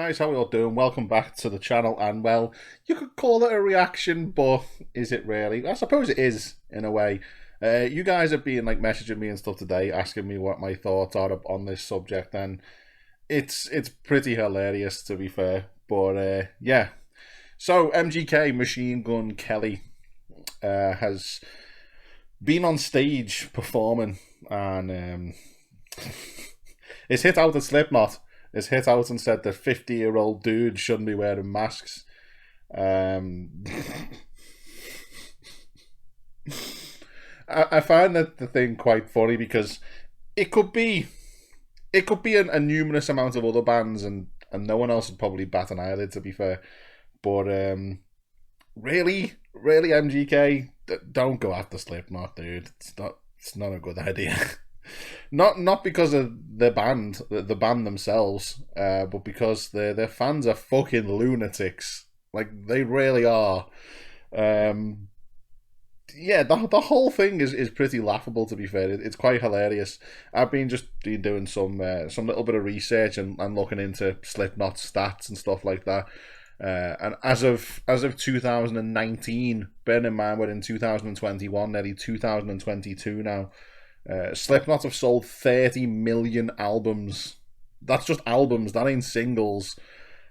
guys, how are you all doing? Welcome back to the channel, and well, you could call it a reaction, but is it really? I suppose it is, in a way. You guys have been like messaging me and stuff today, asking me what my thoughts are on this subject, and it's pretty hilarious, to be fair. But yeah, so MGK, Machine Gun Kelly, has been on stage performing, and is hit out at Slipknot. Is hit out and said that 50-year-old dudes shouldn't be wearing masks. I find that the thing quite funny because it could be a numerous amount of other bands, and no one else would probably bat an eyelid, to be fair. But really MGK, don't go after Slipknot, dude. It's not a good idea. Not because of the band themselves, but because their fans are fucking lunatics. Like, they really are. Yeah, the whole thing is pretty laughable, to be fair. It's quite hilarious. I've been doing some little bit of research and looking into Slipknot stats and stuff like that. And as of 2019, bearing in mind we're in 2021, nearly 2022 now. Slipknot have sold 30 million albums. That's just albums, that ain't singles.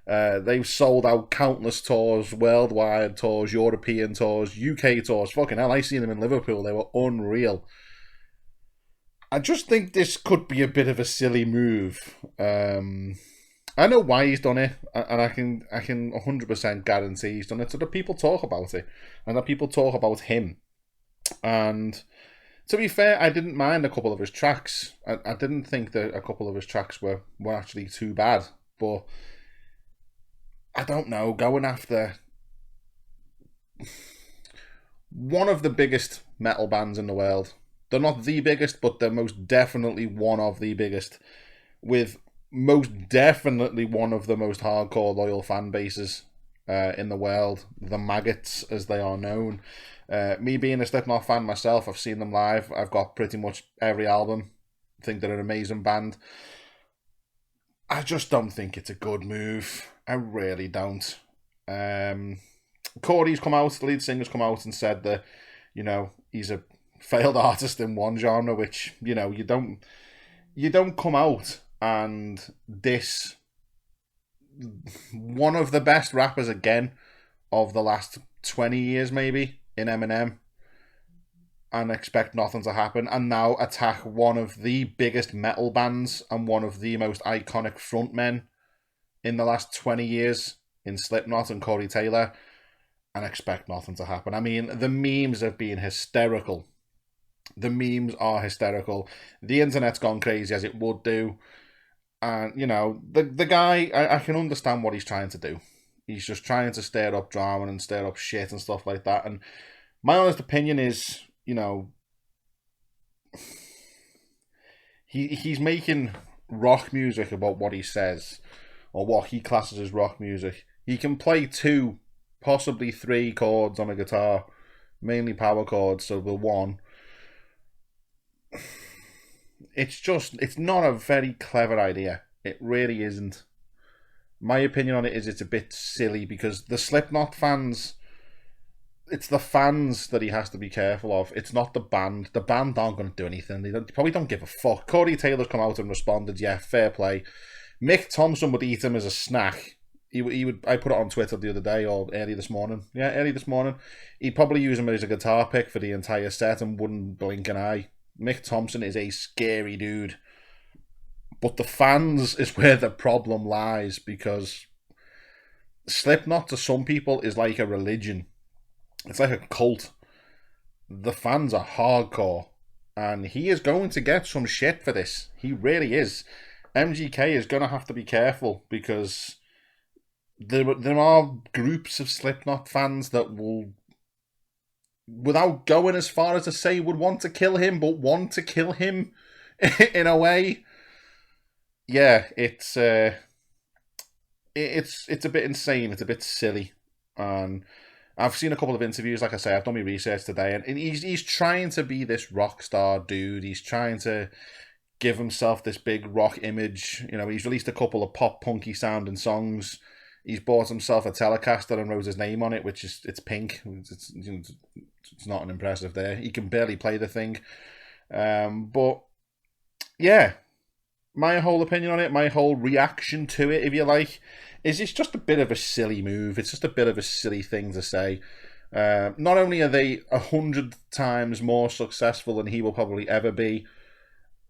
They've sold out countless tours, worldwide tours, European tours, UK tours. Fucking hell, I seen them in Liverpool. They were unreal. I just think this could be a bit of a silly move. I know why he's done it, and I can 100% guarantee he's done it so that people talk about it, and that people talk about him. And to be fair, I didn't mind a couple of his tracks. I didn't think that a couple of his tracks were actually too bad. But I don't know, going after one of the biggest metal bands in the world. They're not the biggest, but they're most definitely one of the biggest, with most definitely one of the most hardcore loyal fan bases in the world, the Maggots as they are known. Me being a Slipknot fan myself, I've seen them live. I've got pretty much every album. I think they're an amazing band. I just don't think it's a good move. I really don't. Corey's come out, the lead singer's come out and said that, he's a failed artist in one genre, which, you don't come out and diss one of the best rappers again of the last 20 years maybe in Eminem and expect nothing to happen, and now attack one of the biggest metal bands and one of the most iconic frontmen in the last 20 years in Slipknot and Corey Taylor, and expect nothing to happen. I mean, the memes have been hysterical. The memes are hysterical. The internet's gone crazy, as it would do. And, the guy, I can understand what he's trying to do. He's just trying to stir up drama and stir up shit and stuff like that. And my honest opinion is, he's making rock music about what he says, or what he classes as rock music. He can play 2, possibly 3 chords on a guitar, mainly power chords, so the one. It's not a very clever idea. It really isn't. My opinion on it is it's a bit silly, because the Slipknot fans, it's the fans that he has to be careful of. It's not the band. The band aren't going to do anything. They probably don't give a fuck. Corey Taylor's come out and responded, yeah, fair play. Mick Thompson would eat him as a snack. He would. I put it on Twitter the other day, or early this morning. Yeah, early this morning. He'd probably use him as a guitar pick for the entire set and wouldn't blink an eye. Mick Thompson is a scary dude. But the fans is where the problem lies, because Slipknot to some people is like a religion. It's like a cult. The fans are hardcore, and he is going to get some shit for this. He really is. MGK is going to have to be careful, because there are groups of Slipknot fans that will, without going as far as to say would want to kill him, but want to kill him in a way. Yeah, it's a bit insane. It's a bit silly, and I've seen a couple of interviews. Like I say, I've done my research today, and he's trying to be this rock star dude. He's trying to give himself this big rock image. You know, he's released a couple of pop punky sounding songs. He's bought himself a Telecaster and wrote his name on it, which is it's pink. It's not an impressive there. He can barely play the thing. But yeah, my whole opinion on it, my whole reaction to it, if you like, is it's just a bit of a silly move. It's just a bit of a silly thing to say. Not only are they 100 times more successful than he will probably ever be,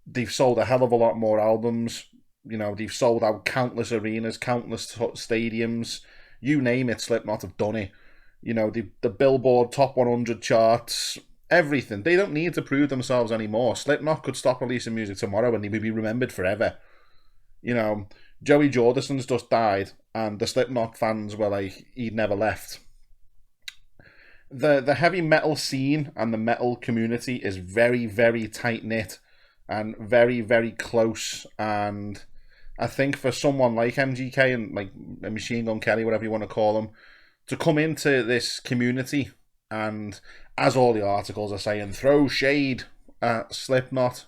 they've sold a hell of a lot more albums. You know, they've sold out countless arenas, countless stadiums. You name it, Slipknot have done it. You know, the Billboard Top 100 charts, everything. They don't need to prove themselves anymore. Slipknot could stop releasing music tomorrow and they would be remembered forever. You know, Joey Jordison's just died and the Slipknot fans were like, he'd never left. The heavy metal scene and the metal community is very, very tight-knit and very, very close. And I think for someone like MGK and like Machine Gun Kelly, whatever you want to call them, to come into this community and, as all the articles are saying, throw shade at Slipknot,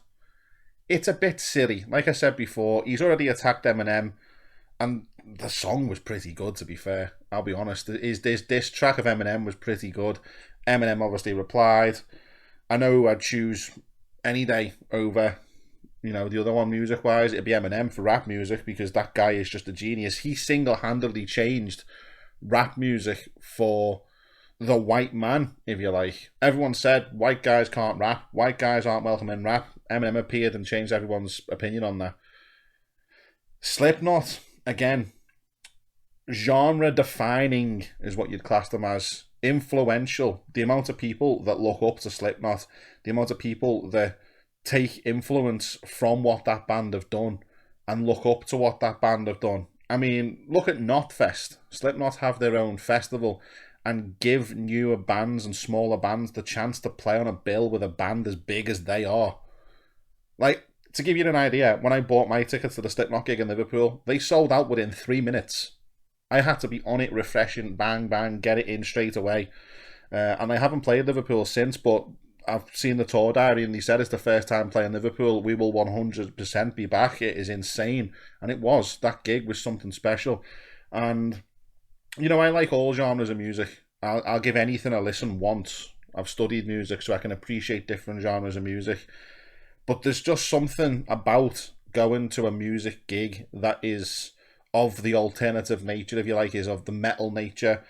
it's a bit silly. Like I said before, he's already attacked Eminem, and the song was pretty good, to be fair. I'll be honest. This track of Eminem was pretty good. Eminem obviously replied, I know I'd choose any day over, you know, the other one music-wise. It'd be Eminem for rap music because that guy is just a genius. He single-handedly changed rap music for the white man, if you like. Everyone said white guys can't rap, white guys aren't welcome in rap. Eminem appeared and changed everyone's opinion on that. Slipknot, again, genre defining is what you'd class them as. Influential. The amount of people that look up to Slipknot, the amount of people that take influence from what that band have done and look up to what that band have done. I mean, look at Knotfest. Slipknot have their own festival and give newer bands and smaller bands the chance to play on a bill with a band as big as they are. Like, to give you an idea, when I bought my tickets to the Slipknot gig in Liverpool, they sold out within 3 minutes. I had to be on it, refreshing, bang, bang, get it in straight away. And I haven't played Liverpool since, but I've seen the tour diary and they said it's the first time playing Liverpool. We will 100% be back. It is insane. And it was. That gig was something special. And, you know, I like all genres of music. I'll give anything a listen once. I've studied music so I can appreciate different genres of music. But there's just something about going to a music gig that is of the alternative nature, if you like, is of the metal nature.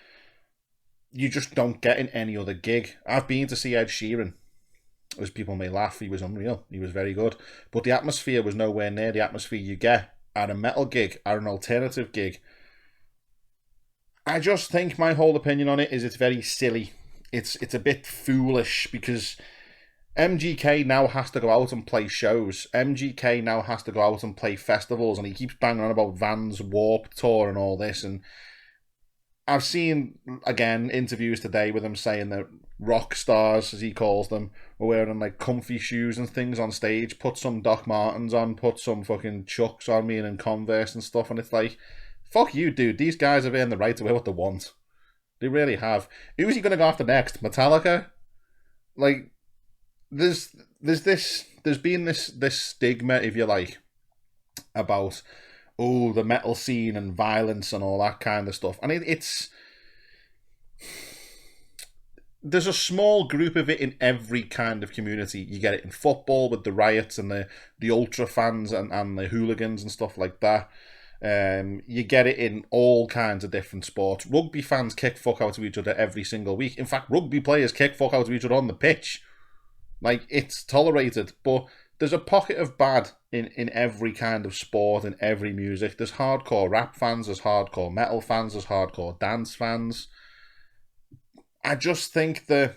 You just don't get in any other gig. I've been to see Ed Sheeran. As people may laugh, he was unreal. He was very good. But the atmosphere was nowhere near the atmosphere you get at a metal gig, at an alternative gig. I just think my whole opinion on it is it's very silly. It's a bit foolish because MGK now has to go out and play shows. MGK now has to go out and play festivals, and he keeps banging on about Van's Warped Tour and all this. And I've seen, again, interviews today with him saying that rock stars, as he calls them, were wearing like comfy shoes and things on stage, put some Doc Martens on, put some fucking Chucks on me and in Converse and stuff. And it's like, fuck you, dude. These guys have earned the right to wear what they want. They really have. Who's he going to go after next? Metallica? Like, there's been this stigma, if you like, about the metal scene and violence and all that kind of stuff, and there's a small group of it in every kind of community. You get it in football with the riots and the ultra fans and the hooligans and stuff like that. You get it in all kinds of different sports. Rugby fans kick fuck out of each other every single week. In fact, rugby players kick fuck out of each other on the pitch. Like, it's tolerated, but there's a pocket of bad in every kind of sport, in every music. There's hardcore rap fans, there's hardcore metal fans, there's hardcore dance fans. I just think that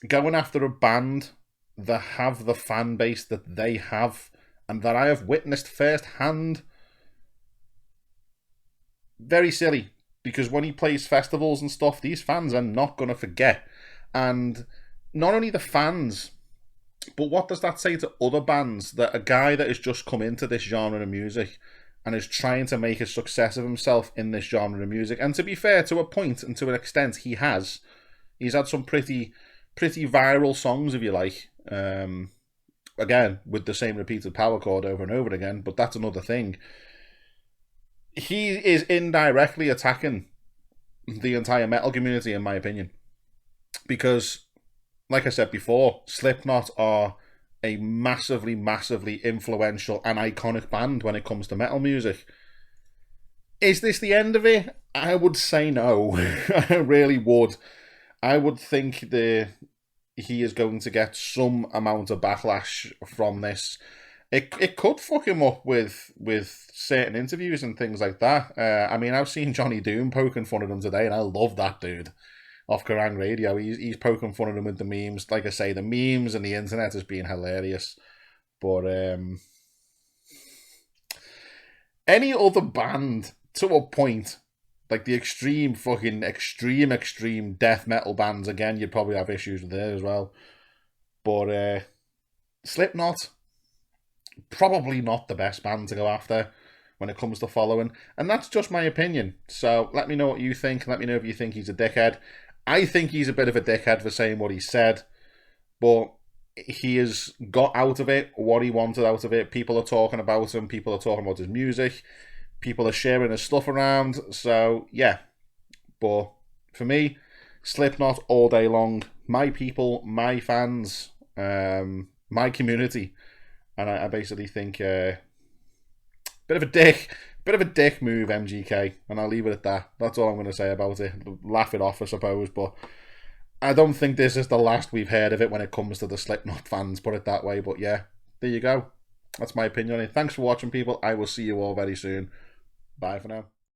going after a band that have the fan base that they have, and that I have witnessed firsthand, very silly. Because when he plays festivals and stuff, these fans are not going to forget. And not only the fans, but what does that say to other bands, that a guy that has just come into this genre of music and is trying to make a success of himself in this genre of music? And to be fair, to a point and to an extent, he's had some pretty viral songs, if you like, again, with the same repeated power chord over and over again, but that's another thing. He is indirectly attacking the entire metal community, in my opinion. Because, like I said before, Slipknot are a massively, massively influential and iconic band when it comes to metal music. Is this the end of it? I would say no. I really would. I would think he is going to get some amount of backlash from this. It could fuck him up with certain interviews and things like that. I mean, I've seen Johnny Doom poking fun at him today, and I love that dude. Off Kerrang Radio, he's poking fun at him with the memes. Like I say, the memes and the internet has been hilarious. But any other band to a point, like the extreme death metal bands, again, you'd probably have issues with it as well. But Slipknot, probably not the best band to go after when it comes to following. And that's just my opinion. So let me know what you think. Let me know if you think he's a dickhead. I think he's a bit of a dickhead for saying what he said. But he has got out of it what he wanted out of it. People are talking about him. People are talking about his music. People are sharing his stuff around. So, yeah. But for me, Slipknot all day long. My people, my fans, my community. And I basically think bit of a dick move, MGK, and I'll leave it at that. That's all I'm going to say about it. Laugh it off, I suppose, but I don't think this is the last we've heard of it when it comes to the Slipknot fans, put it that way. But yeah, there you go. That's my opinion on it. Thanks for watching, people. I will see you all very soon. Bye for now.